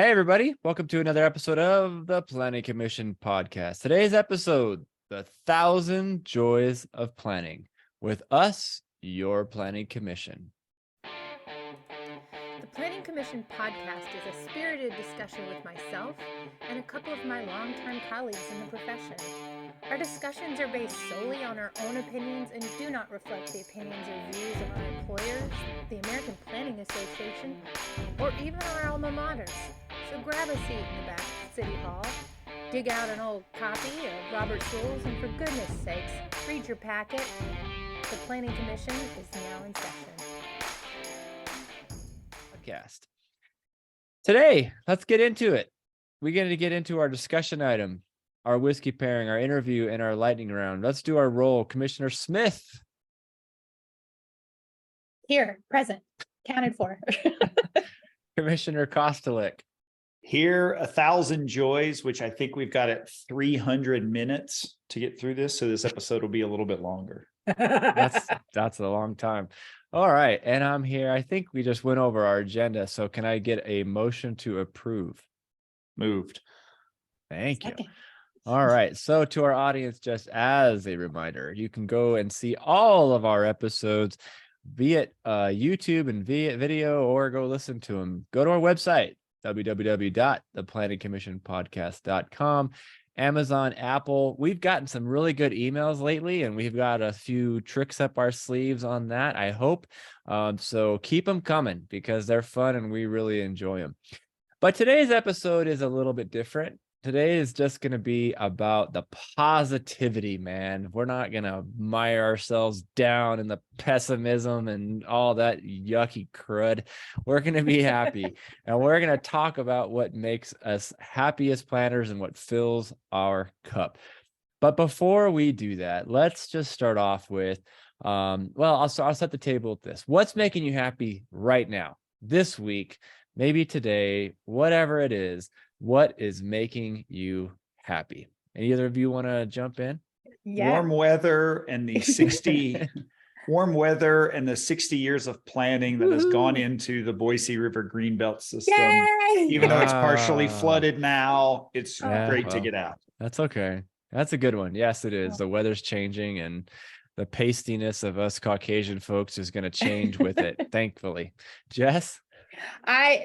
Hey, everybody. Welcome to another episode of the Planning Commission podcast. Today's episode, The 1,000 Joys of Planning, with us, your Planning Commission. The Planning Commission podcast is a spirited discussion with myself and a couple of my longtime colleagues in the profession. Our discussions are based solely on our own opinions and do not reflect the opinions or views of our employers, the American Planning Association, or even our alma maters. So grab a seat in the back of City Hall, dig out an old copy of Robert's Rules, and for goodness sakes, read your packet. The Planning Commission is now in session. Podcast. Today, let's get into it. We're going to get into our discussion item, our whiskey pairing, our interview, and our lightning round. Let's do our roll. Commissioner Smith. Here, present, counted for. Commissioner Kostelik. Here, 1,000 joys, which I think we've got at 300 minutes to get through this. So this episode will be a little bit longer. That's a long time. All right. And I'm here. I think we just went over our agenda. So can I get a motion to approve? Moved. Thank you. All right. So to our audience, just as a reminder, you can go and see all of our episodes via YouTube and via video, or go listen to them. Go to our website, www.theplanningcommissionpodcast.com. Amazon, Apple. We've gotten some really good emails lately, and we've got a few tricks up our sleeves on that, I hope. So keep them coming because they're fun and we really enjoy them. But today's episode is a little bit different. Today is just going to be about the positivity, man. We're not going to mire ourselves down in the pessimism and all that yucky crud. We're going to be happy. And we're going to talk about what makes us happy as planners and what fills our cup. But before we do that, let's just start off with, I'll set the table with this. What's making you happy right now, this week, maybe today, whatever it is? What is making you happy? Either of you want to jump in? Yeah. Warm weather and the 60 years of planning that has gone into the Boise River Greenbelt system. Yay! Even though it's partially flooded now, it's great to get out. That's okay. That's a good one. Yes, it is. The weather's changing and the pastiness of us Caucasian folks is going to change with it, thankfully. Jess?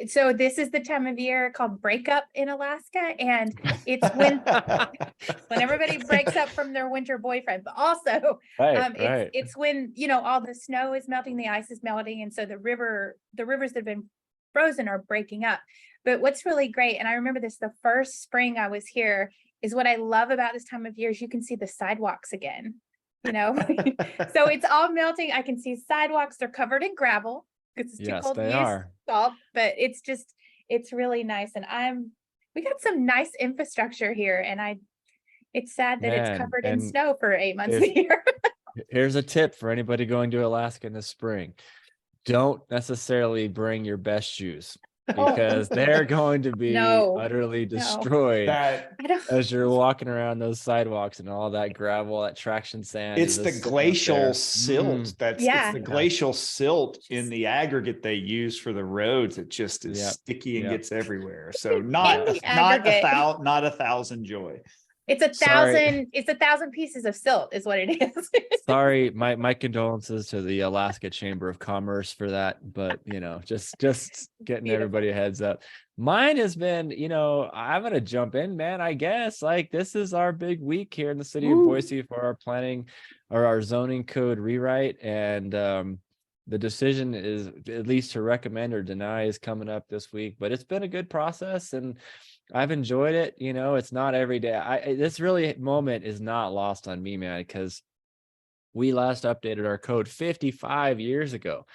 So this is the time of year called breakup in Alaska, and it's when everybody breaks up from their winter boyfriend, but also it's when all the snow is melting, the ice is melting, and so the rivers that have been frozen are breaking up. But what's really great, and I remember this the first spring I was here, is what I love about this time of year is you can see the sidewalks again. So it's all melting. I can see sidewalks. They're covered in gravel because it's too cold to use salt, but it's really nice. And we got some nice infrastructure here, and it's sad that it's covered in snow for 8 months a year. Here's a tip for anybody going to Alaska in the spring. Don't necessarily bring your best shoes, because they're going to be utterly destroyed as you're walking around those sidewalks and all that gravel, that traction sand. It's the glacial silt. It's the glacial silt in the aggregate they use for the roads. It just is sticky and gets everywhere. So not 1,000 joy. It's 1,000. It's 1,000 pieces of silt, is what it is. Sorry, my condolences to the Alaska Chamber of Commerce for that, but just getting everybody a heads up. Mine has been, I'm gonna jump in, man. I guess this is our big week here in the city of Boise for our planning or our zoning code rewrite, and the decision is at least to recommend or deny is coming up this week. But it's been a good process, and I've enjoyed it. It's not every day. This really moment is not lost on me, man, because we last updated our code 55 years ago.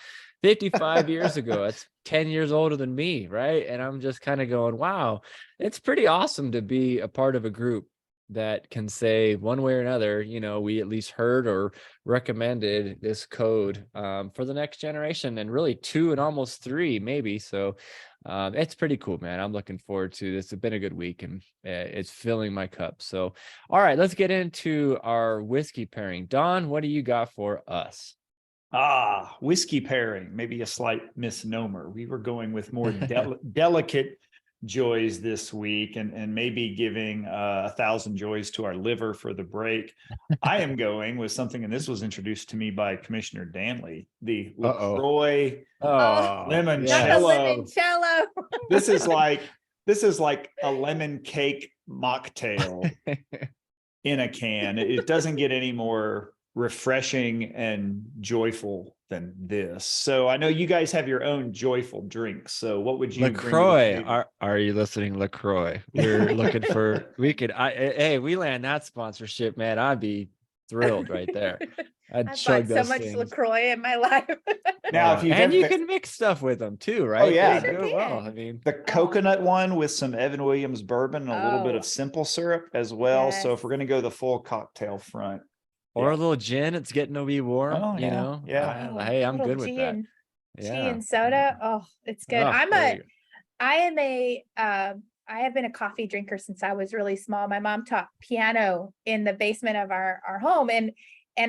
55 years ago. That's 10 years older than me, right? And I'm just kind of going, wow, it's pretty awesome to be a part of a group that can say one way or another, we at least heard or recommended this code for the next generation, and really 2 and almost 3 maybe. So it's pretty cool, man. I'm looking forward to this. It's been a good week, and it's filling my cup. So, all right, let's get into our whiskey pairing. Don, what do you got for us? Whiskey pairing, maybe a slight misnomer. We were going with more delicate joys this week and maybe giving 1,000 joys to our liver for the break. I am going with something, and this was introduced to me by Commissioner Danley, the LaCroix limoncello. This is like a lemon cake mocktail in a can. It doesn't get any more refreshing and joyful than this. So I know you guys have your own joyful drinks. So what would you LaCroix? Are you listening, LaCroix? We're looking for hey, we land that sponsorship, man. I'd be thrilled right there. I'd chug so much things. LaCroix in my life. Now, if you can mix stuff with them too, right? Oh yeah, well. I mean, the coconut one with some Evan Williams bourbon and a little bit of simple syrup as well. Yes. So if we're gonna go the full cocktail front, or a little gin, it's getting to be warm. You know, hey, I'm good with that. Tea and soda. Oh, it's good. I have been a coffee drinker since I was really small. My mom taught piano in the basement of our home, and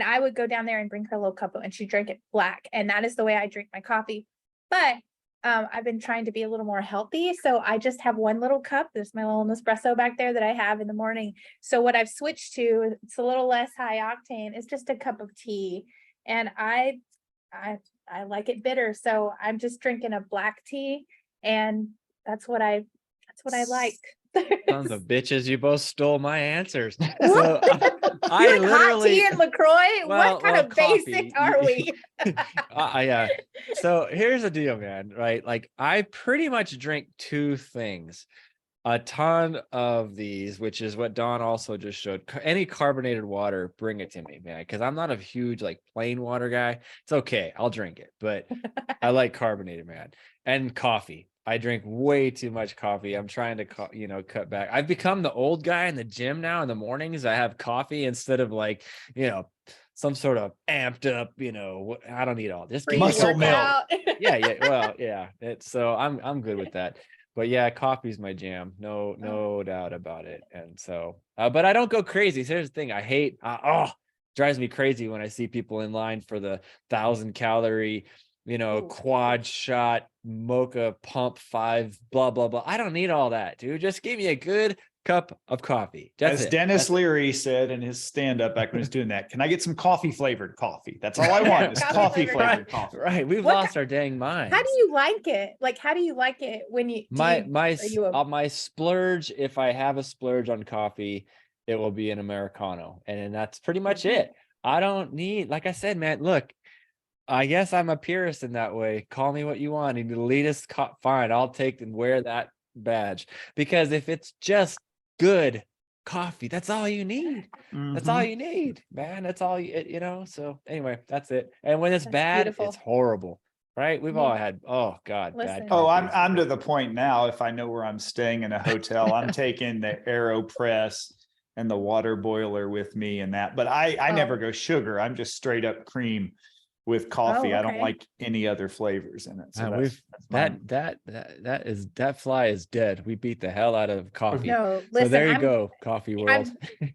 I would go down there and bring her a little cup, and she drank it black. And that is the way I drink my coffee. But I've been trying to be a little more healthy. So I just have one little cup. There's my little Nespresso back there that I have in the morning. So what I've switched to, it's a little less high octane. It's just a cup of tea. And I like it bitter. So I'm just drinking a black tea. And that's what I like. Sons of bitches, you both stole my answers. So I literally hot tea and LaCroix. What kind of coffee. Basic are we? So here's the deal, man. Right, like I pretty much drink two things. A ton of these, which is what Don also just showed. Any carbonated water, bring it to me, man. Because I'm not a huge like plain water guy. It's okay, I'll drink it, but I like carbonated, man. And coffee. I drink way too much coffee. I'm trying to, cut back. I've become the old guy in the gym now. In the mornings, I have coffee instead of like, some sort of amped up, I don't need all this muscle milk. Yeah. So I'm good with that. But yeah, coffee's my jam. No doubt about it. And so, but I don't go crazy. So here's the thing. I hate, drives me crazy when I see people in line for the 1,000-calorie, quad shot mocha pump 5 blah blah blah. I don't need all that, dude. Just give me a good cup of coffee. As Dennis Leary said in his stand-up back when he was doing that, can I get some coffee flavored coffee? That's all I want is coffee flavored coffee. Right. We've lost our dang minds. How do you like it? Like, how do you like it when you my splurge, if I have a splurge on coffee, it will be an Americano. And that's pretty much it. I don't need, like I said, man, look, I guess I'm a purist in that way. Call me what you want. And elitist, fine. I'll take and wear that badge. Because if it's just good coffee, that's all you need. That's all you need, man. That's all so anyway, that's it. And when it's bad, it's horrible. Right? We've all had, God, bad. I'm to the point now, if I know where I'm staying in a hotel, I'm taking the AeroPress and the water boiler with me and that. But I never go sugar. I'm just straight up cream with coffee. I don't like any other flavors in it. So that fly is dead. We beat the hell out of coffee. No, listen, so there you go, coffee world.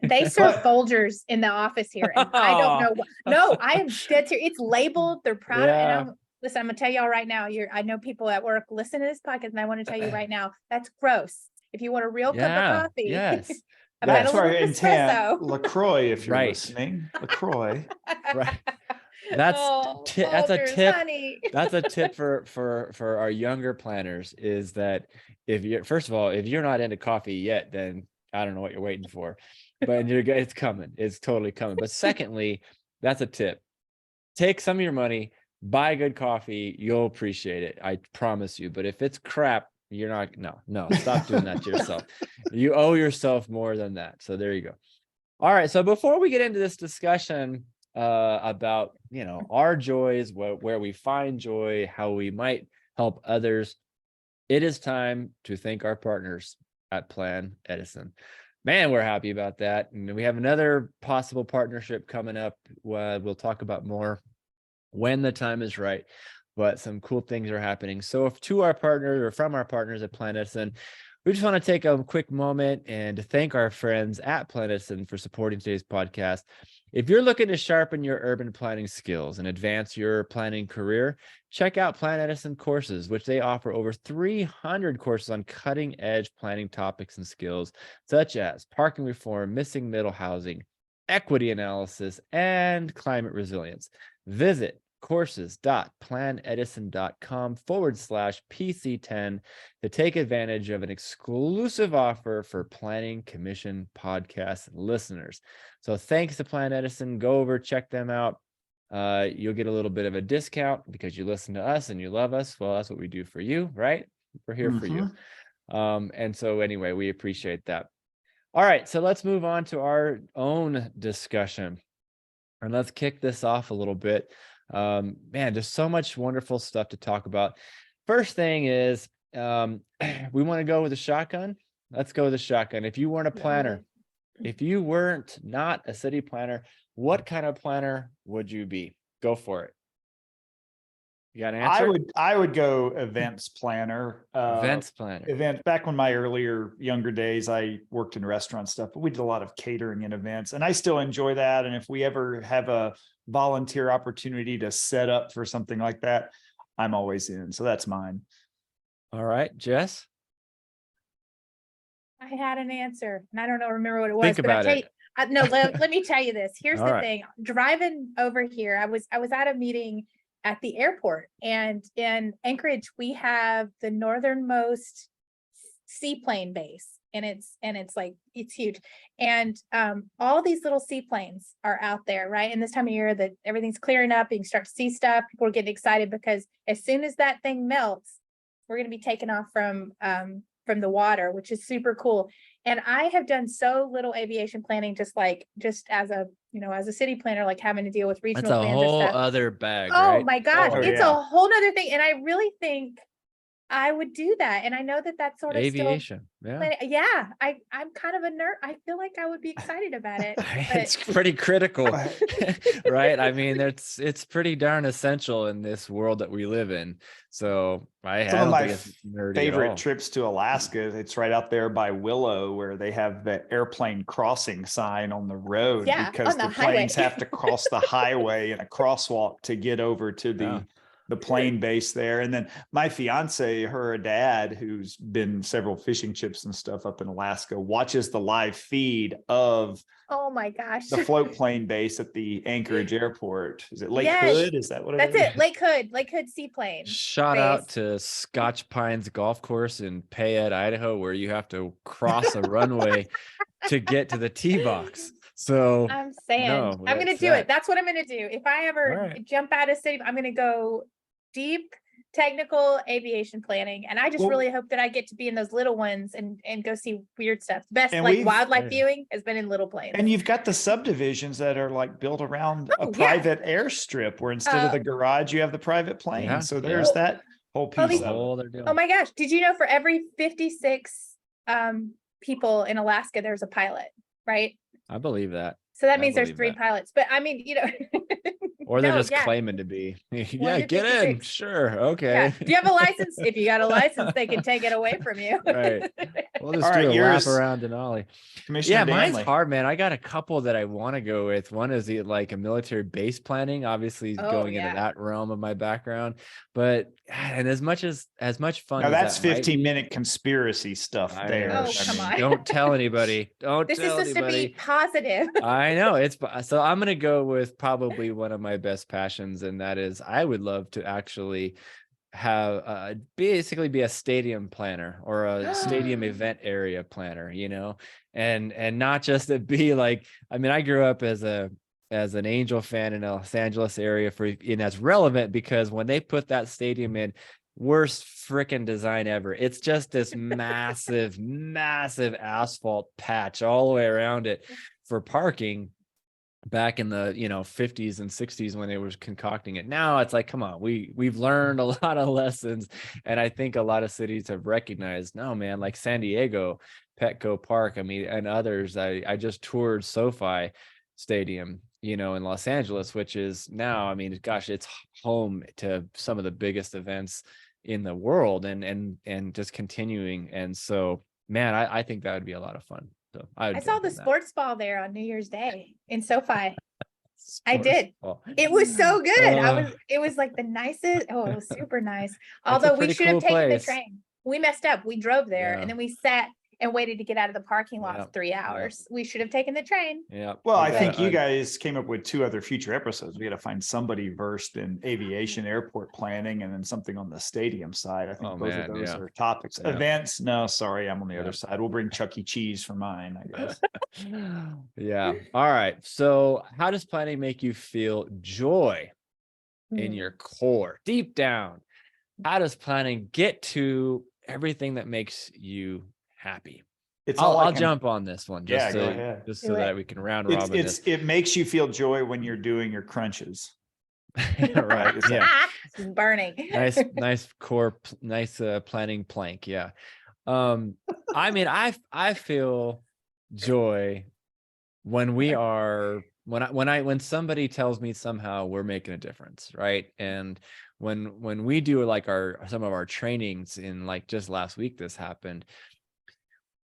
They serve Folgers in the office here, and I don't know. No, I am dead serious. It's labeled. They're proud. And listen, I'm gonna tell y'all right now. I know people at work listen to this podcast, and I want to tell you right now, that's gross. If you want a real cup of coffee, yes. That's our intent. LaCroix, if you're listening, LaCroix. Right. That's a tip. Honey. That's a tip for our younger planners, is that if you're not into coffee yet, then I don't know what you're waiting for, but it's coming. It's totally coming. But secondly, that's a tip. Take some of your money, buy good coffee. You'll appreciate it. I promise you. But if it's crap, you're not. No, stop doing that to yourself. You owe yourself more than that. So there you go. All right. So before we get into this discussion about our joys, where we find joy, how we might help others, it is time to thank our partners at Plan Edison. Man, we're happy about that, and we have another possible partnership coming up. We'll talk about more when the time is right, but some cool things are happening. So if from our partners at Plan Edison, we just want to take a quick moment and to thank our friends at Planet Edison for supporting today's podcast. If you're looking to sharpen your urban planning skills and advance your planning career, check out Planet Edison courses, which they offer over 300 courses on cutting edge planning topics and skills, such as parking reform, missing middle housing, equity analysis, and climate resilience. Visit courses.planedison.com/PC10 to take advantage of an exclusive offer for Planning Commission podcast listeners. So thanks to Planet Edison. Go over, check them out. You'll get a little bit of a discount because you listen to us and you love us. Well, that's what we do for you, right? We're here for you. And so anyway, we appreciate that. All right, so let's move on to our own discussion. And let's kick this off a little bit. Man, there's so much wonderful stuff to talk about. First thing is, we want to go with a shotgun. Let's go with a shotgun. If you weren't a planner, if you weren't not a city planner, what kind of planner would you be? Go for it. You got an answer? I would go events planner. Events planner. Back when my younger days, I worked in restaurant stuff, but we did a lot of catering and events, and I still enjoy that. And if we ever have a volunteer opportunity to set up for something like that, I'm always in. So that's mine. All right, Jess. I had an answer and I don't remember what it was. Think about it. No, let me tell you this. Here's the thing. Driving over here, I was at a meeting at the airport, and in Anchorage, we have the northernmost seaplane base, and it's huge. And all these little seaplanes are out there, right? And this time of year that everything's clearing up, you can start to see stuff. People are getting excited because as soon as that thing melts, we're going to be taken off from the water, which is super cool. And I have done so little aviation planning, just as a city planner, like having to deal with regional plans. That's a whole other bag. Right? My gosh, it's a whole nother thing. And I really think I would do that. And I know that that's sort of aviation. I'm kind of a nerd. I feel like I would be excited about it. It's pretty critical, right? I mean, it's pretty darn essential in this world that we live in. So some of my favorite trips to Alaska, it's right out there by Willow, where they have the airplane crossing sign on the road because the planes have to cross the highway in a crosswalk to get over to the plane base there. And then my fiance, her dad, who's been several fishing trips and stuff up in Alaska, watches the live feed of the float plane base at the Anchorage airport. Is it Lake Hood? Is that what it is? That's it. Lake Hood seaplane. Shout out to Scotch Pines Golf Course in Payette, Idaho, where you have to cross a runway to get to the tee box. So I'm saying, I'm going to do it. That's what I'm going to do. If I ever jump out of city, I'm going to go deep technical aviation planning, and I just really hope that I get to be in those little ones and go see weird stuff. Best wildlife viewing has been in little planes. And you've got the subdivisions that are built around a private airstrip, where instead of the garage you have the private plane. So there's that whole piece of it. Oh my gosh, did you know for every 56 people in Alaska there's a pilot, right? I believe that. So that means there's 3 pilots, but I mean, or they're just claiming to be. Get in. Sure. Okay. Yeah. Do you have a license? If you got a license, they can take it away from you. Right. We'll just do a lap around Denali. Mine's hard, man. I got a couple that I want to go with. One is like a military base planning, obviously going into that realm of my background. But and as much fun. Now that's 15-minute conspiracy stuff there. Oh, come on. Don't tell anybody. This is supposed to be positive. I know so I'm going to go with probably one of my best passions. And that is, I would love to actually have basically be a stadium planner or a stadium event area planner, and not just to be like, I mean, I grew up as an Angel fan in the Los Angeles area and that's relevant because when they put that stadium in, worst freaking design ever. It's just this massive asphalt patch all the way around it for parking back in the 50s and 60s when they were concocting it. Now it's like, come on, we've learned a lot of lessons, and I think a lot of cities have recognized, no man, like San Diego, Petco Park, I mean, and others. I just toured SoFi Stadium, in Los Angeles, which is now, I mean, gosh, it's home to some of the biggest events in the world and just continuing. And so man, I think that would be a lot of fun. So I saw the sports ball there on New Year's Day in SoFi. I did. Ball. It was so good. It was like the nicest. Oh, it was super nice. Although we should have taken the train. We messed up. We drove there and then we sat and waited to get out of the parking lot for 3 hours. We should have taken the train. Yeah. Well, I think you guys came up with 2 other future episodes. We got to find somebody versed in aviation, airport planning, and then something on the stadium side. I think both of those are topics. Events. No, sorry, I'm on the other side. We'll bring Chuck E. Cheese for mine, I guess. Yeah. All right. So how does planning make you feel joy in your core, deep down? How does planning get to everything that makes you happy? I'll jump on this one just so that we can round robin this. It makes you feel joy when you're doing your crunches. Right. Yeah. Burning. Nice core, nice planning plank. Yeah. I mean, I feel joy when we are when somebody tells me somehow we're making a difference, right? And when we do like some of our trainings, in like just last week this happened,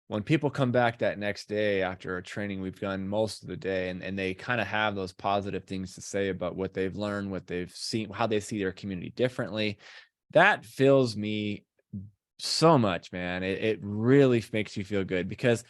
when people come back that next day after a training we've done most of the day, and they kind of have those positive things to say about what they've learned, what they've seen, how they see their community differently, that fills me so much, man. It really makes you feel good, because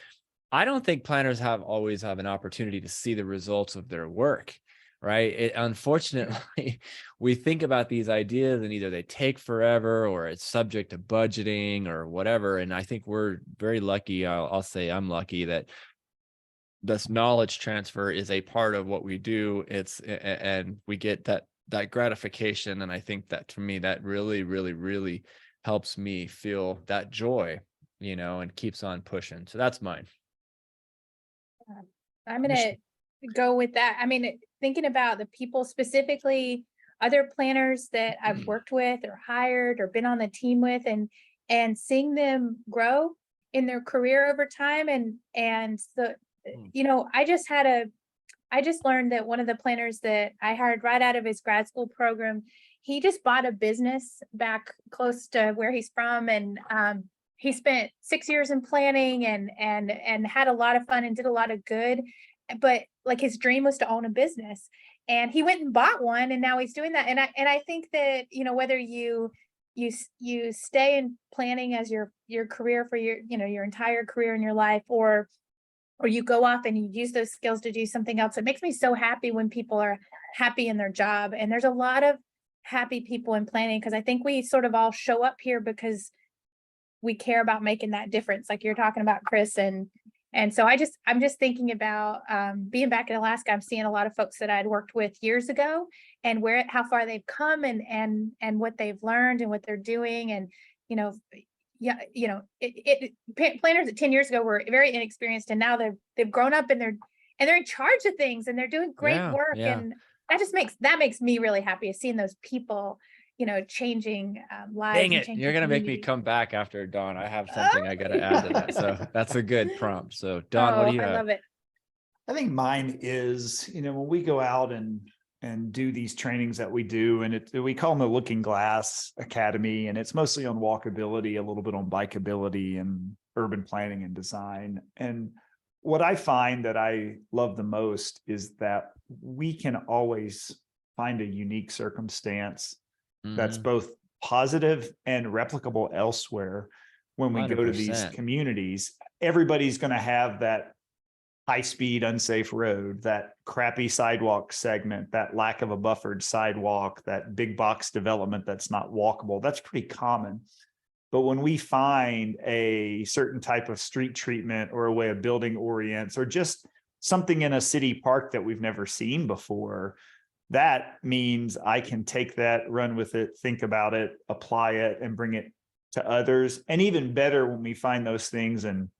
I don't think planners always have an opportunity to see the results of their work, right? Unfortunately, we think about these ideas and either they take forever or it's subject to budgeting or whatever. And I think we're very lucky. I'll say I'm lucky that this knowledge transfer is a part of what we do. And we get that gratification. And I think that, to me, that really, really, really helps me feel that joy, and keeps on pushing. So that's mine. I'm going to go with that. I mean, thinking about the people, specifically other planners that I've worked with or hired or been on the team with, and seeing them grow in their career over time. And the, I just learned that one of the planners that I hired right out of his grad school program, he just bought a business back close to where he's from. And, he spent 6 years in planning and had a lot of fun and did a lot of good, but like his dream was to own a business, and he went and bought one, and now he's doing that. And I think that, whether you stay in planning as your career for your entire career in your life, or you go off and you use those skills to do something else. It makes me so happy when people are happy in their job. And there's a lot of happy people in planning, because I think we sort of all show up here because we care about making that difference, like you're talking about, Chris. And so I'm just thinking about being back in Alaska. I'm seeing a lot of folks that I'd worked with years ago, and how far they've come, and what they've learned and what they're doing. And planners at 10 years ago were very inexperienced, and now they've grown up, and they're in charge of things, and they're doing great work. Yeah. And that makes me really happy, seeing those people changing lives. Dang it, you're gonna make me come back after Dawn. I have something I gotta add to that. So that's a good prompt. So Dawn, what do you have? I love it. I think mine is, when we go out and do these trainings that we do, and we call them the Looking Glass Academy, and it's mostly on walkability, a little bit on bikeability and urban planning and design. And what I find that I love the most is that we can always find a unique circumstance that's both positive and replicable elsewhere. When we 100%. Go to these communities, everybody's going to have that high-speed, unsafe road, that crappy sidewalk segment, that lack of a buffered sidewalk, that big box development that's not walkable. That's pretty common. But when we find a certain type of street treatment or a way of building orients, or just something in a city park that we've never seen before, that means I can take that, run with it, think about it, apply it, and bring it to others. And even better, when we find those things in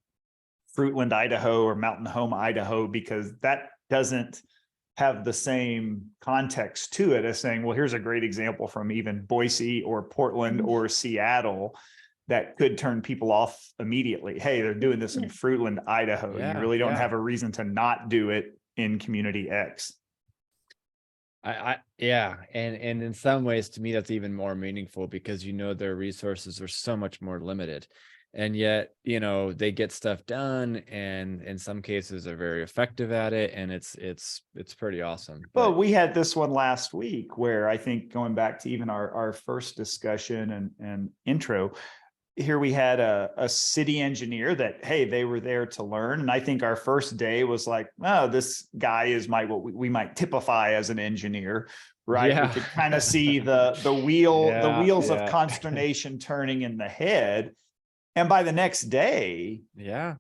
Fruitland, Idaho, or Mountain Home, Idaho, because that doesn't have the same context to it as saying, well, here's a great example from even Boise or Portland or Seattle that could turn people off immediately. Hey, they're doing this in Fruitland, Idaho. Yeah, you really don't have a reason to not do it in community X. Yeah. And in some ways, to me, that's even more meaningful, because their resources are so much more limited. and yet, you know, they get stuff done, and in some cases are very effective at it, and it's pretty awesome. Well, we had this one last week where I think, going back to even our first discussion and intro, here we had a city engineer that, hey, they were there to learn. And I think our first day was like, oh, this guy is what we might typify as an engineer, right? Yeah. We could kind of see the wheels of consternation turning in the head. And by the next day,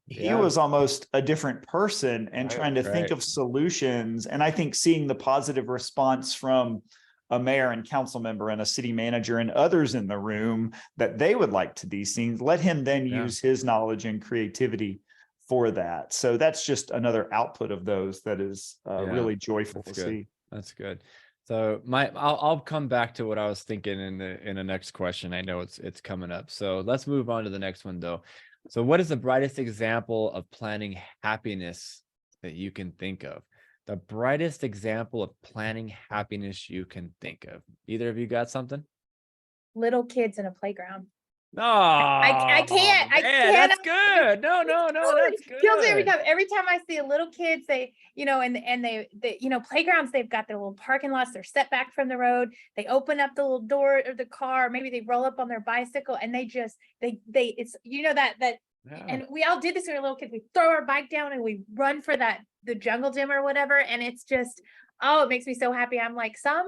he was almost a different person and trying to think of solutions. And I think seeing the positive response from a mayor and council member and a city manager and others in the room that they would like to be seen, let him then use his knowledge and creativity for that. So that's just another output of those that is really joyful to see. That's good. So I'll come back to what I was thinking in the next question. I know it's coming up. So let's move on to the next one though. So what is the brightest example of planning happiness that you can think of? The brightest example of planning happiness you can think of. Either of you got something? Little kids in a playground. No, I can't. That's good. No, that's good. Kills every time. Every time I see a little kids, they, you know, and they you know, playgrounds, they've got their little parking lots, they're set back from the road. They open up the little door of the car, maybe they roll up on their bicycle, and they just it's, you know, that and we all did this when we were little kids. We throw our bike down and we run for the jungle gym or whatever, and it's just, oh, it makes me so happy. I'm like, some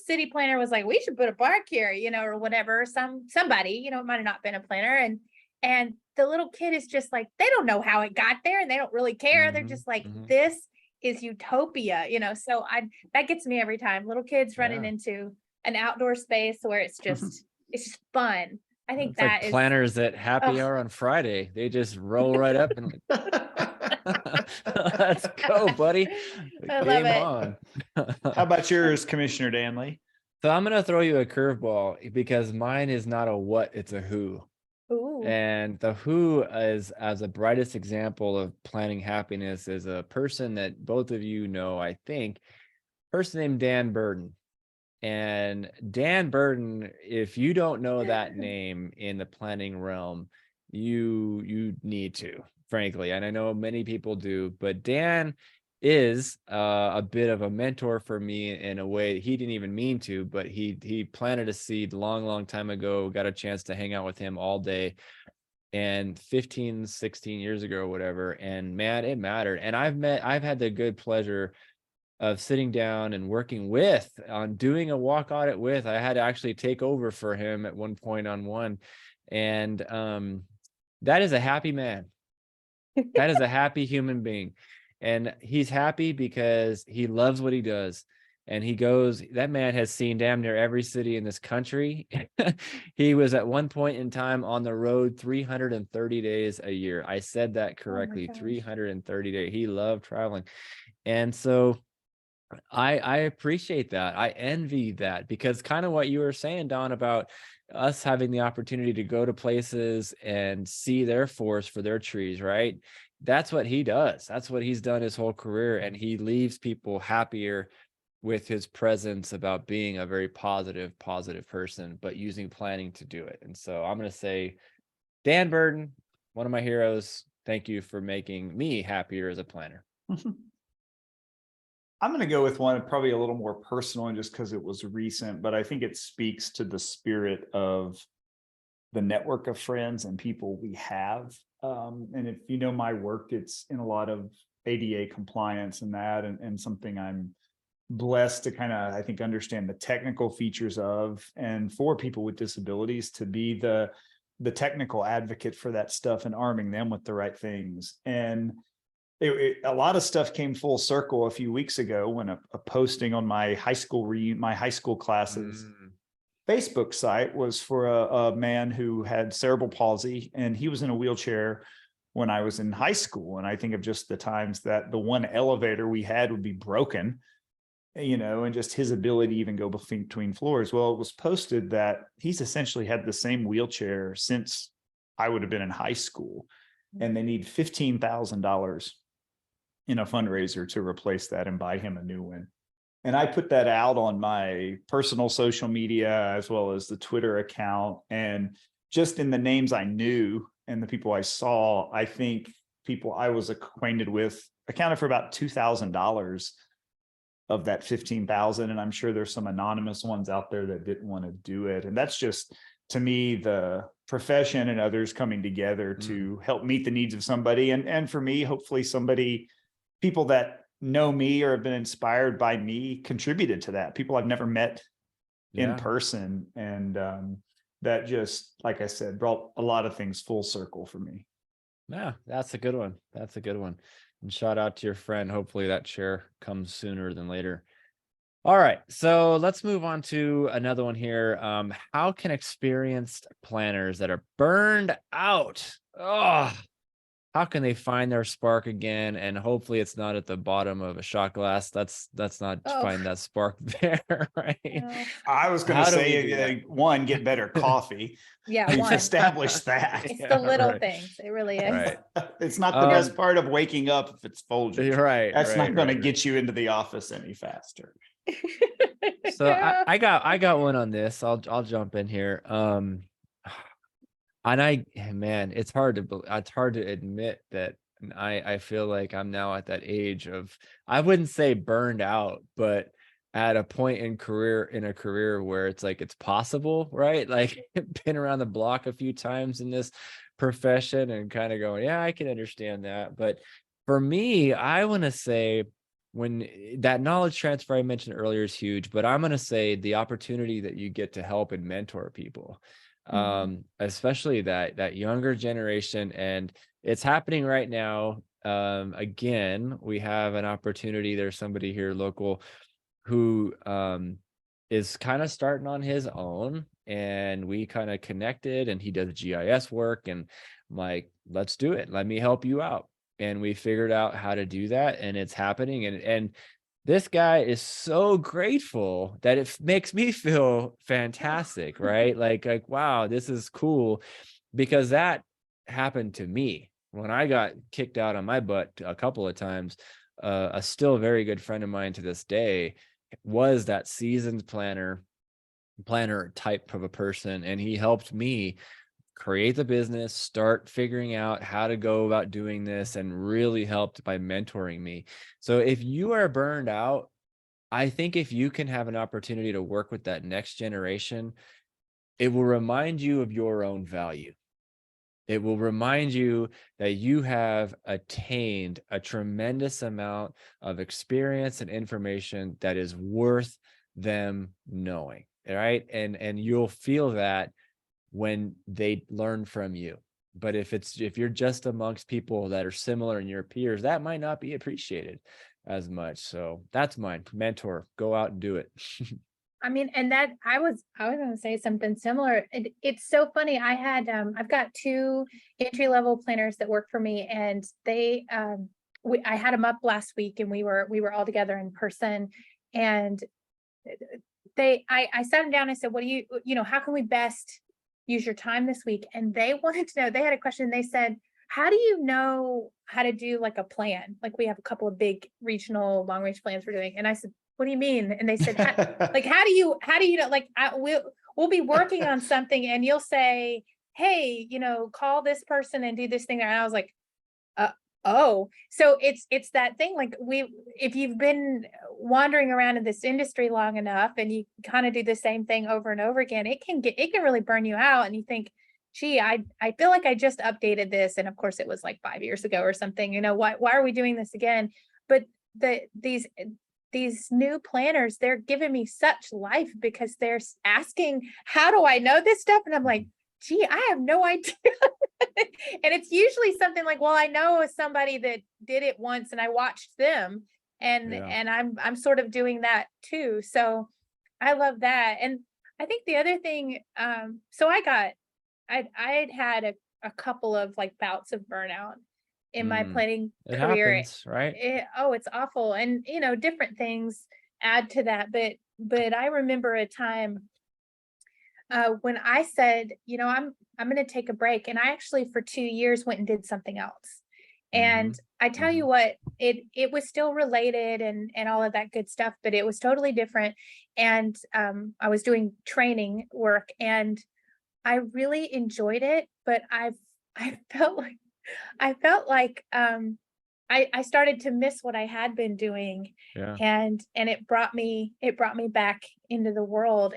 city planner was like, we should put a park here, you know, or whatever. Somebody, you know, it might have not been a planner, and the little kid is just like, they don't know how it got there, and they don't really care. They're just like, this is utopia, you know. So that gets me every time. Little kids running into an outdoor space where it's just fun. I think it's that like planners at happy hour on Friday. They just roll right up and let's go, buddy. I love it. On. How about yours, Commissioner Danley? So I'm going to throw you a curveball because mine is not a what, it's a who. Ooh. And the who is, as a brightest example of planning happiness, is a person that both of you know, I think, a person named Dan Burden. And Dan Burden, if you don't know that name in the planning realm, you need to, frankly. And I know many people do, but Dan is a bit of a mentor for me in a way he didn't even mean to, but he planted a seed long time ago, got a chance to hang out with him all day, and 15-16 years ago or whatever, and man, it mattered. And I've had the good pleasure of sitting down and working on doing a walk audit with. I had to actually take over for him at one point on one, and that is a happy man. That is a happy human being. And he's happy because he loves what he does. And that man has seen damn near every city in this country. He was at one point in time on the road 330 days a year. I said that correctly, 330 days. He loved traveling. And so I appreciate that. I envy that, because kind of what you were saying, Don, about us having the opportunity to go to places and see their forest for their trees, right? That's what he does. That's what he's done his whole career. And he leaves people happier with his presence about being a very positive person, but using planning to do it. And so I'm going to say, Dan Burden, one of my heroes, thank you for making me happier as a planner. I'm going to go with one probably a little more personal, and just because it was recent, but I think it speaks to the spirit of the network of friends and people we have. And if you know my work, it's in a lot of ADA compliance and that, and something I'm blessed to kind of, I think, understand the technical features of, and for people with disabilities to be the technical advocate for that stuff and arming them with the right things. And a lot of stuff came full circle a few weeks ago when a posting on my high school classes Facebook site was for a man who had cerebral palsy, and he was in a wheelchair when I was in high school. And I think of just the times that the one elevator we had would be broken, you know, and just his ability to even go between floors. Well, it was posted that he's essentially had the same wheelchair since I would have been in high school, and they need $15,000 in a fundraiser to replace that and buy him a new one. And I put that out on my personal social media as well as the Twitter account, and just in the names I knew and the people I saw, I think people I was acquainted with accounted for about $2,000 of that 15,000. And I'm sure there's some anonymous ones out there that didn't want to do it. And that's just, to me, the profession and others coming together to help meet the needs of somebody. And for me, hopefully people that know me or have been inspired by me contributed to that. People I've never met in person. And that just, like I said, brought a lot of things full circle for me. Yeah, that's a good one. That's a good one. And shout out to your friend. Hopefully that share comes sooner than later. All right, so let's move on to another one here. How can experienced planners that are burned out, how can they find their spark again? And hopefully it's not at the bottom of a shot glass. That's not find that spark there, right? No. I was going to say, one, get better coffee. Yeah, we've established that. It's the little things. It really is. Right. It's not the best part of waking up if it's Folgers. Right. That's not going to get you into the office any faster. So I got one on this. I'll jump in here. And man, it's hard to admit that I feel like I'm now at that age of, I wouldn't say burned out, but at a point in a career where it's like, it's possible, right? Like been around the block a few times in this profession and kind of going, yeah, I can understand that. But for me, I want to say, when that knowledge transfer I mentioned earlier is huge, but I'm going to say the opportunity that you get to help and mentor people, especially that younger generation. And it's happening right now. Again, we have an opportunity. There's somebody here local who is kind of starting on his own, and we kind of connected, and he does GIS work, and I'm like, let's do it. Let me help you out. And we figured out how to do that, and it's happening. And this guy is so grateful that it makes me feel fantastic, right? Like, wow, this is cool, because that happened to me when I got kicked out on my butt a couple of times. A still very good friend of mine to this day was that seasoned planner type of a person, and he helped me create the business, start figuring out how to go about doing this, and really helped by mentoring me. So if you are burned out, I think if you can have an opportunity to work with that next generation, it will remind you of your own value. It will remind you that you have attained a tremendous amount of experience and information that is worth them knowing, right? And you'll feel that when they learn from you. But if you're just amongst people that are similar in your peers, that might not be appreciated as much. So that's mine. Mentor, go out and do it. I mean, and that I was going to say something similar. It's so funny. I had, I've got 2 entry-level planners that work for me, and they, I had them up last week, and we were all together in person, and I sat them down. I said, what do you know, how can we best use your time this week? And they wanted to know, they had a question. They said, how do you know how to do like a plan? Like, we have a couple of big regional long range plans we're doing. And I said, what do you mean? And they said, like, how do you know, like, we'll be working on something, and you'll say, hey, you know, call this person and do this thing. And I was like, oh, so it's that thing. Like, if you've been wandering around in this industry long enough, and you kind of do the same thing over and over again, it can really burn you out. And you think, gee, I feel like I just updated this. And of course it was like 5 years ago or something, you know, why are we doing this again? But these new planners, they're giving me such life, because they're asking, how do I know this stuff? And I'm like, gee, I have no idea. And it's usually something like, well, I know somebody that did it once and I watched them, and I'm sort of doing that too. So I love that. And I think the other thing, so I'd had a couple of like bouts of burnout in my planning career. Happens, right? It's awful. And, you know, different things add to that. But I remember a time when I said, you know, I'm going to take a break. And I actually for 2 years went and did something else. And I tell you what, it was still related and all of that good stuff, but it was totally different. And I was doing training work, and I really enjoyed it, but I felt like I started to miss what I had been doing. Yeah. And it brought me back into the world.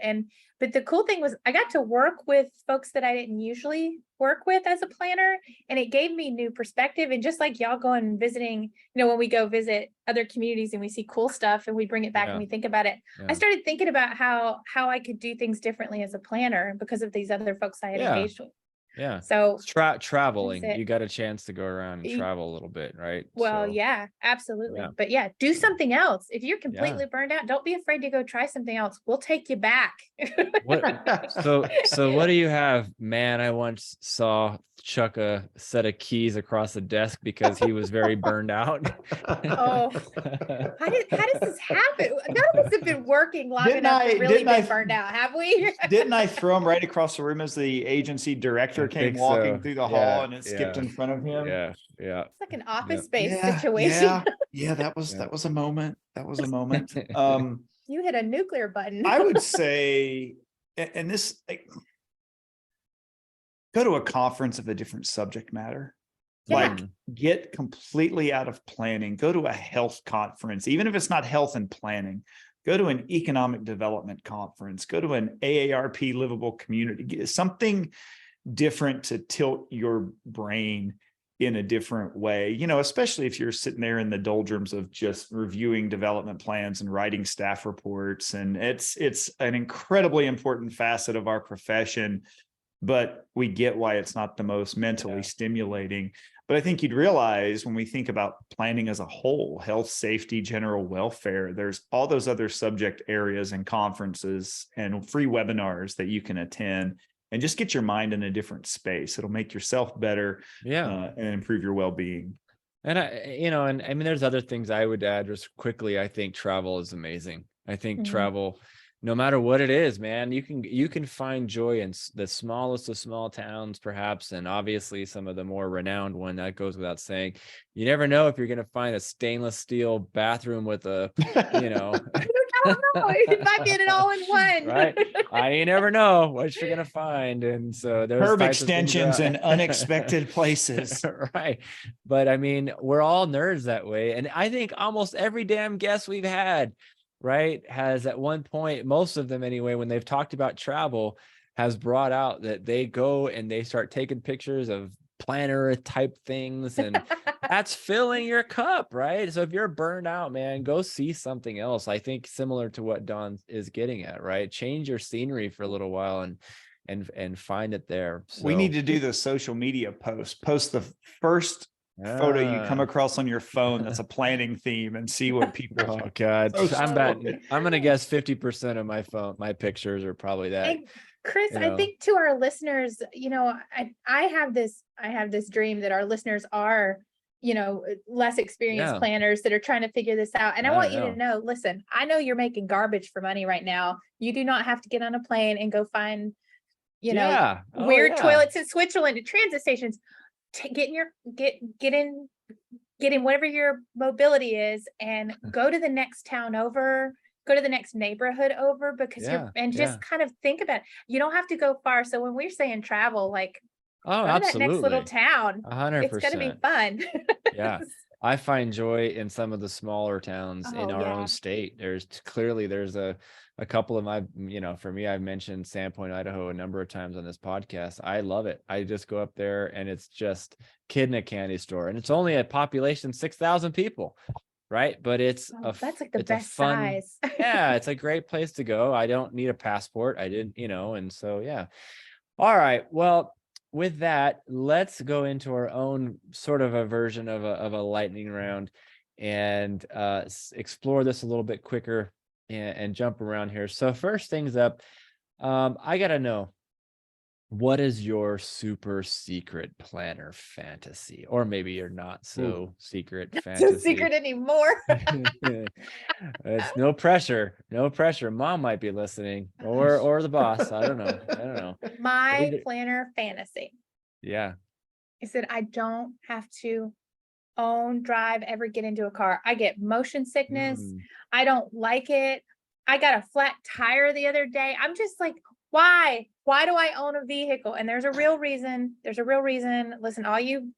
But the cool thing was I got to work with folks that I didn't usually work with as a planner, and it gave me new perspective. And just like y'all going and visiting, when we go visit other communities and we see cool stuff and we bring it back and we think about it, I started thinking about how I could do things differently as a planner because of these other folks I had engaged with. Yeah. So traveling, you got a chance to go around and travel a little bit, right? Well, So, yeah, absolutely. But yeah, do something else. If you're completely burned out, don't be afraid to go try something else. We'll take you back. So what do you have? Man, I once saw chuck a set of keys across the desk because he was very burned out. Oh, how does this happen? None of us have been working long enough to really be burned out, have we? Didn't I throw him right across the room as the agency director came walking through the hall and it skipped in front of him? Yeah. It's like an Office Space situation. Yeah, that was a moment. That was a moment. You hit a nuclear button. I would say, and this, go to a conference of a different subject matter. Like, get completely out of planning. Go to a health conference, even if it's not health and planning. Go to an economic development conference. Go to an AARP livable community. Something different to tilt your brain in a different way, especially if you're sitting there in the doldrums of just reviewing development plans and writing staff reports. And it's an incredibly important facet of our profession, but we get why it's not the most mentally stimulating. But I think you'd realize when we think about planning as a whole, health, safety, general welfare, there's all those other subject areas and conferences and free webinars that you can attend and just get your mind in a different space. It'll make yourself better and improve your well-being. And I mean, there's other things I would add just quickly. I think travel is amazing. I think travel, no matter what it is, man, you can find joy in the smallest of small towns, perhaps. And obviously some of the more renowned one, that goes without saying. You never know if you're going to find a stainless steel bathroom with a, I don't know. You might get it all in one. Right. You never know what you're going to find. And so there's curb extensions in unexpected places. Right. But I mean, we're all nerds that way. And I think almost every damn guest we've had, right, has at one point, most of them anyway, when they've talked about travel, has brought out that they go and they start taking pictures of planner type things, and that's filling your cup, right? So if you're burned out, man, go see something else. I think similar to what Don is getting at, right? Change your scenery for a little while and find it there. So we need to do the social media post the first photo you come across on your phone that's a planning theme and see what people. Oh God, I'm gonna guess 50% of my pictures are probably that. And Chris, I think to our listeners, I have this dream that our listeners are, less experienced planners that are trying to figure this out. And I want you to know, listen, I know you're making garbage for money right now. You do not have to get on a plane and go find, weird toilets in Switzerland at transit stations. Get in whatever your mobility is and go to the next town over, go to the next neighborhood over, because just kind of think about it. You don't have to go far. So when we're saying travel, like, go to that next little town, 100%. It's going to be fun. Yeah. I find joy in some of the smaller towns in our own state. There's a couple of my, for me, I've mentioned Sandpoint, Idaho a number of times on this podcast. I love it. I just go up there and it's just kid in a candy store, and it's only a population 6,000 people, right? But that's like the best size. Yeah, it's a great place to go. I don't need a passport. I didn't, and so All right. Well, with that, let's go into our own sort of a version of a lightning round and explore this a little bit quicker and jump around here. So first things up, I gotta know, what is your super secret planner fantasy? Or maybe you're not so secret fantasy. So secret anymore. It's no pressure. Mom might be listening, or the boss. I don't know. My planner fantasy. Yeah. I said I don't have to drive, ever get into a car. I get motion sickness. I don't like it. I got a flat tire the other day. I'm just like, Why do I own a vehicle? And there's a real reason. Listen, all you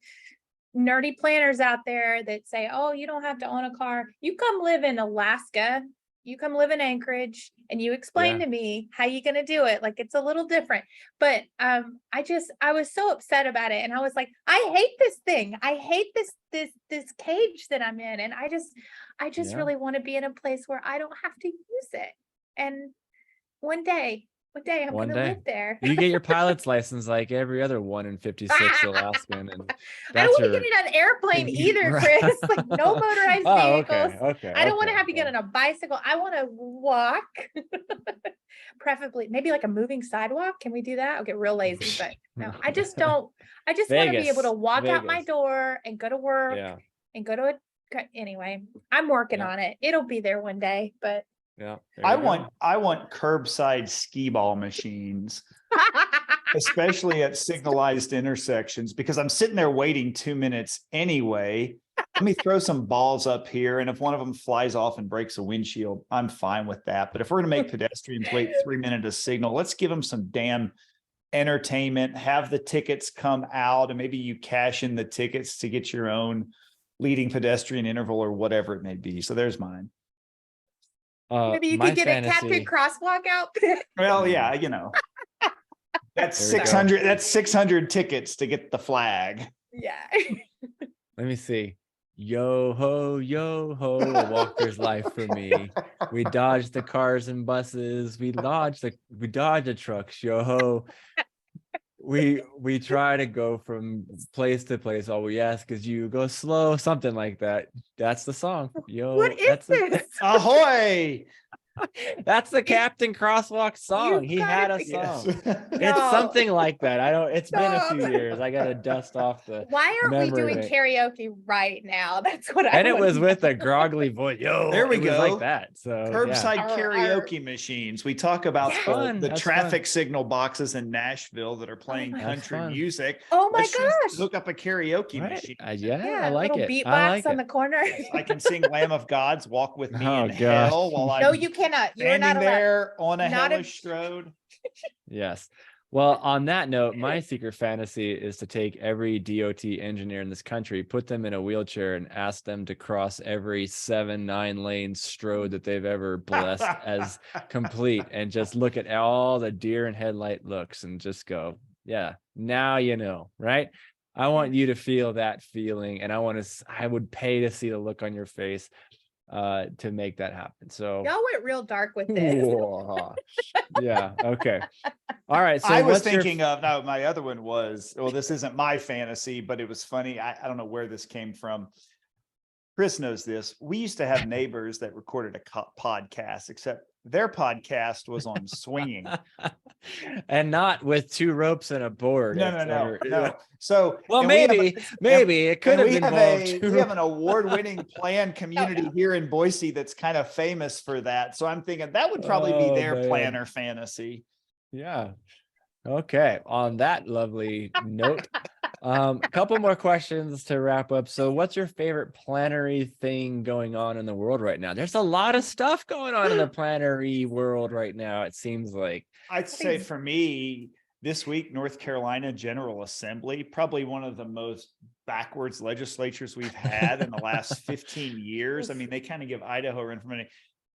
nerdy planners out there that say, oh, you don't have to own a car. You come live in Alaska, you come live in Anchorage, and you explain to me how you're going to do it. Like, it's a little different. But I was so upset about it. And I was like, I hate this thing. I hate this cage that I'm in. And I just really want to be in a place where I don't have to use it. And one day I'm going to live there. You get your pilot's license like every other 1 in 56 Alaskan. And I don't want to get in an airplane either, Chris. Like, no motorized vehicles. Okay. I don't want to have to get on a bicycle. I want to walk. Preferably maybe like a moving sidewalk. Can we do that? I'll get real lazy, but no, I just want to be able to walk out my door and go to work and go to anyway, I'm working on it. It'll be there one day, but I want curbside skee ball machines, especially at signalized intersections, because I'm sitting there waiting 2 minutes anyway. Let me throw some balls up here, and if one of them flies off and breaks a windshield, I'm fine with that. But if we're going to make pedestrians wait 3 minutes a signal, let's give them some damn entertainment, have the tickets come out, and maybe you cash in the tickets to get your own leading pedestrian interval or whatever it may be. So there's mine. Maybe you could get a Captain Crosswalk out. Well, yeah, that's 600. That's 600 tickets to get the flag. Yeah. Let me see. Yo ho, a walker's life for me. We dodge the cars and buses. We dodge the trucks. Yo ho. We try to go from place to place. All we ask is you go slow, something like that. That's the song. Yo, what is this? Ahoy! That's the Captain Crosswalk song. He had a song. It's something like that. It's been a few years. I gotta dust off the. Why aren't we doing karaoke right now? That's what And it was with a groggly voice. Yo, there we go. Like that. So curbside karaoke machines. We talk about the traffic signal boxes in Nashville that are playing country music. Oh my gosh! Hook up a karaoke machine. I like it. Beatbox on the corner. I can sing "Lamb of God's Walk with Me in Hell" while I'm you cannot. You're not there on a hellish road. Yes. Well, on that note, my secret fantasy is to take every DOT engineer in this country, put them in a wheelchair, and ask them to cross every 7-9 lane strode that they've ever blessed as complete, and just look at all the deer and headlight looks and just go, yeah, now you know, right? I want you to feel that feeling, and I would pay to see the look on your face to make that happen. So y'all went real dark with this. Yeah. Okay. All right. So I was thinking of, no, my other one was, well, this isn't my fantasy, but it was funny. I don't know where this came from. Chris knows this. We used to have neighbors that recorded a podcast, except their podcast was on swinging. And not with 2 ropes and a board. No. So, well, maybe it could have involved. We have an award-winning planned community here in Boise that's kind of famous for that. So I'm thinking that would probably be their planner fantasy. Yeah. Okay. On that lovely note, a couple more questions to wrap up. So what's your favorite plannery thing going on in the world right now? There's a lot of stuff going on in the plannery world right now, it seems like. I'd say for me, this week, North Carolina General Assembly, probably one of the most backwards legislatures we've had in the last 15 years. I mean, they kind of give Idaho information.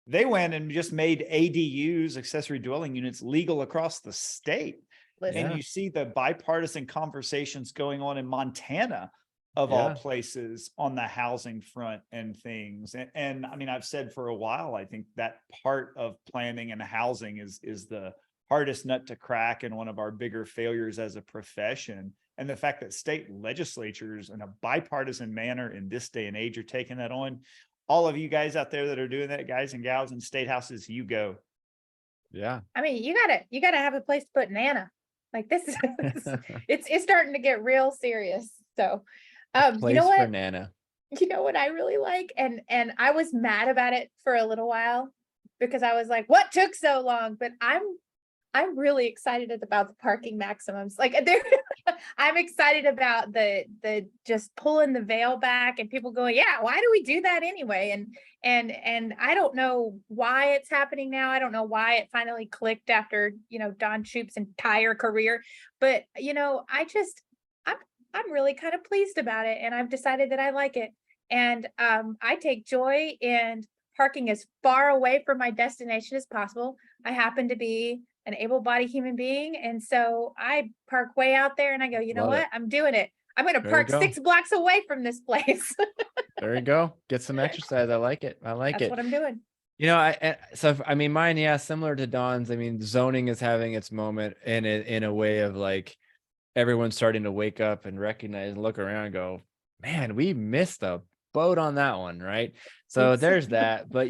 They went and just made ADUs, accessory dwelling units, legal across the state. And you see the bipartisan conversations going on in Montana, of all places, on the housing front and things. And I mean, I've said for a while, I think that part of planning and housing is the hardest nut to crack and one of our bigger failures as a profession. And the fact that state legislatures in a bipartisan manner in this day and age are taking that on. All of you guys out there that are doing that, guys and gals in state houses, you go. Yeah. I mean, you gotta have a place to put Nana. Like this is it's starting to get real serious. So place you know what? For Nana. You know what I really like? And I was mad about it for a little while because I was like, what took so long? But I'm really excited about the parking maximums. Like I'm excited about the just pulling the veil back and people going, yeah, why do we do that anyway? And I don't know why it's happening now. I don't know why it finally clicked after, Don Shoop's entire career. But, I'm really kind of pleased about it, and I've decided that I like it. And I take joy in parking as far away from my destination as possible. I happen to be an able-bodied human being, and so I park way out there and I go, you know Love what? it. I'm doing it. I'm going to There you park go. 6 blocks away from this place. There you go. Get some exercise. I like it. I like That's it. what I'm doing. Mine, yeah, similar to Don's. I mean, zoning is having its moment in a way of like everyone's starting to wake up and recognize and look around and go, man, we missed a boat on that one, right? So Oops. there's that. But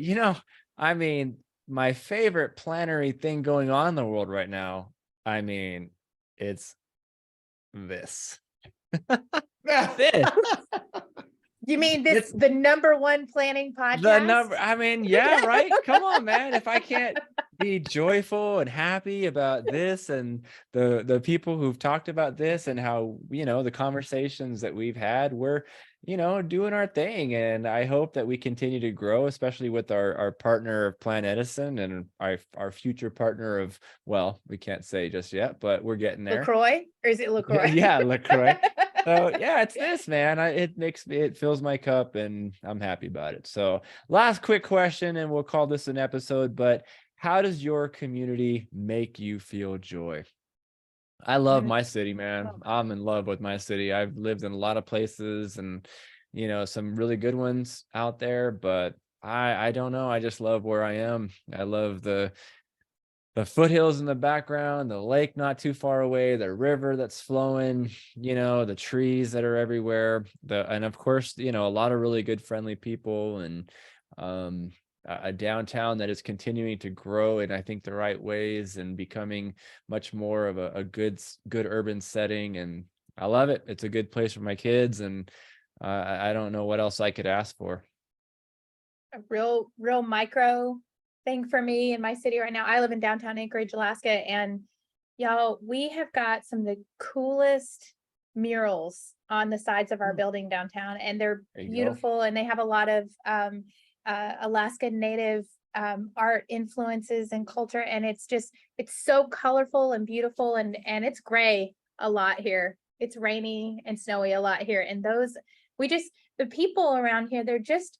I mean, my favorite plannery thing going on in the world right now, I mean, it's this. This. You mean this, the number one planning podcast? The number, I mean, yeah, right. Come on, man. If I can't be joyful and happy about this and the people who've talked about this and how, the conversations that we've had, we're, doing our thing. And I hope that we continue to grow, especially with our partner of Plan Edison and our future partner of, well, we can't say just yet, but we're getting there. LaCroix, or is it LaCroix? Yeah, LaCroix. So yeah, it's this, man. It fills my cup and I'm happy about it. So last quick question, and we'll call this an episode, but how does your community make you feel joy? I love my city, man. I'm in love with my city. I've lived in a lot of places and, some really good ones out there, but I don't know. I just love where I am. I love the foothills in the background, the lake not too far away, the river that's flowing, the trees that are everywhere, and of course, a lot of really good, friendly people, and a downtown that is continuing to grow in, I think, the right ways and becoming much more of a good urban setting. And I love it. It's a good place for my kids, and I don't know what else I could ask for. A real micro thing for me in my city right now. I live in downtown Anchorage, Alaska, and y'all, we have got some of the coolest murals on the sides of our building downtown, and they're beautiful. And they have a lot of Alaska Native art influences and culture, and it's so colorful and beautiful, and it's gray a lot here. It's rainy and snowy a lot here, and the people around here, they're just,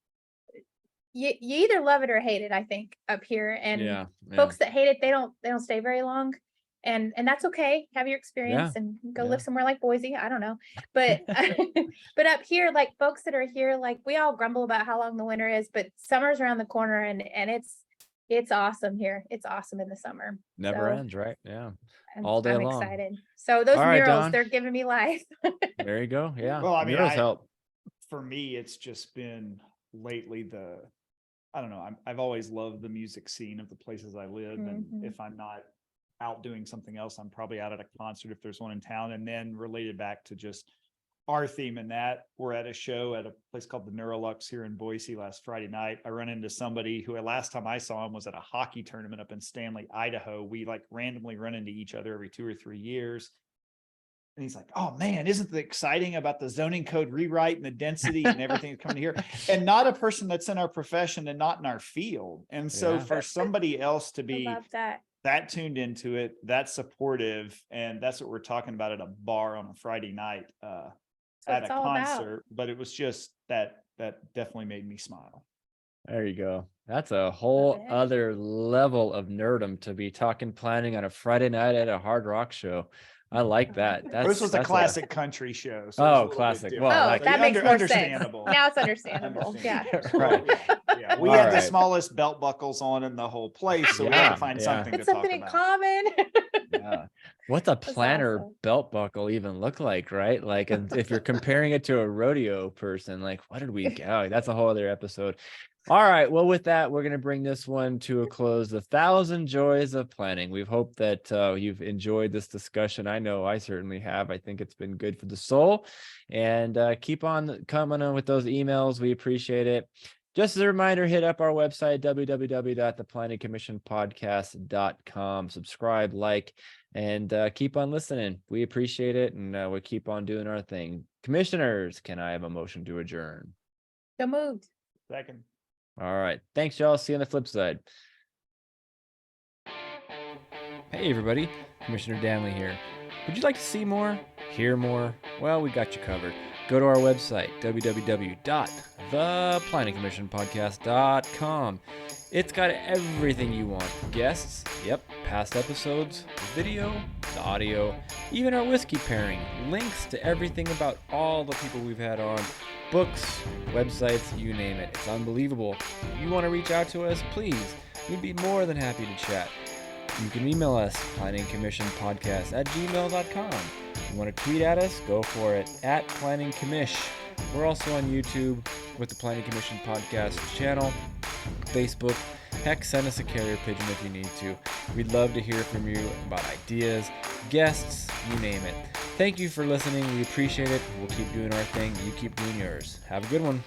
you either love it or hate it, I think, up here. And folks that hate it, they don't stay very long. And that's okay. Have your experience and go live somewhere like Boise. I don't know. But but up here, like folks that are here, like we all grumble about how long the winter is, but summer's around the corner, and it's awesome here. It's awesome in the summer. Never ends, right? Yeah. I'm, all day I'm long. Excited. So those murals, they're giving me life. There you go. Yeah. Well, I mean, murals help. For me, it's just been lately I don't know. I've always loved the music scene of the places I live. And if I'm not out doing something else, I'm probably out at a concert if there's one in town. And then related back to just our theme in that, we're at a show at a place called the Neurolux here in Boise last Friday night. I run into somebody who last time I saw him was at a hockey tournament up in Stanley, Idaho. We like randomly run into each other every 2 or 3 years. And he's like, oh man, isn't it exciting about the zoning code rewrite and the density and everything coming here? And not a person that's in our profession and not in our field. And so for somebody else to be that tuned into it, that supportive, and that's what we're talking about at a bar on a Friday night at a concert. But it was just that definitely made me smile. There you go. That's a whole other level of nerdom to be talking planning on a Friday night at a hard rock show. I like that. This was a classic country show. So classic. Well, that makes more understandable. Now it's understandable. Yeah. Right. Yeah. We had the smallest belt buckles on in the whole place, so we had to find something to talk about. Something in common. Yeah. What's a planner belt buckle even look like, right? Like, if you're comparing it to a rodeo person, like, what did we go? That's a whole other episode. All right. Well, with that, we're going to bring this one to a close. 1,000 joys of planning. We hope that you've enjoyed this discussion. I know I certainly have. I think it's been good for the soul. And keep on coming on with those emails. We appreciate it. Just as a reminder, hit up our website, www.theplanningcommissionpodcast.com. Subscribe, like, and keep on listening. We appreciate it, and we'll keep on doing our thing. Commissioners, can I have a motion to adjourn? So moved. Second. All right. Thanks, y'all. See you on the flip side. Hey, everybody. Commissioner Danley here. Would you like to see more? Hear more? Well, we got you covered. Go to our website, www.theplanningcommissionpodcast.com. It's got everything you want. Guests, yep, past episodes, the video, the audio, even our whiskey pairing, links to everything about all the people we've had on, books, websites, you name it. It's unbelievable. If you want to reach out to us, please. We'd be more than happy to chat. You can email us, planningcommissionpodcast@gmail.com. You want to tweet at us? Go for it, @planningcommish. We're also on YouTube with the Planning Commission Podcast channel, Facebook. Heck, send us a carrier pigeon if you need to. We'd love to hear from you about ideas, guests, you name it. Thank you for listening. We appreciate it. We'll keep doing our thing. You keep doing yours. Have a good one.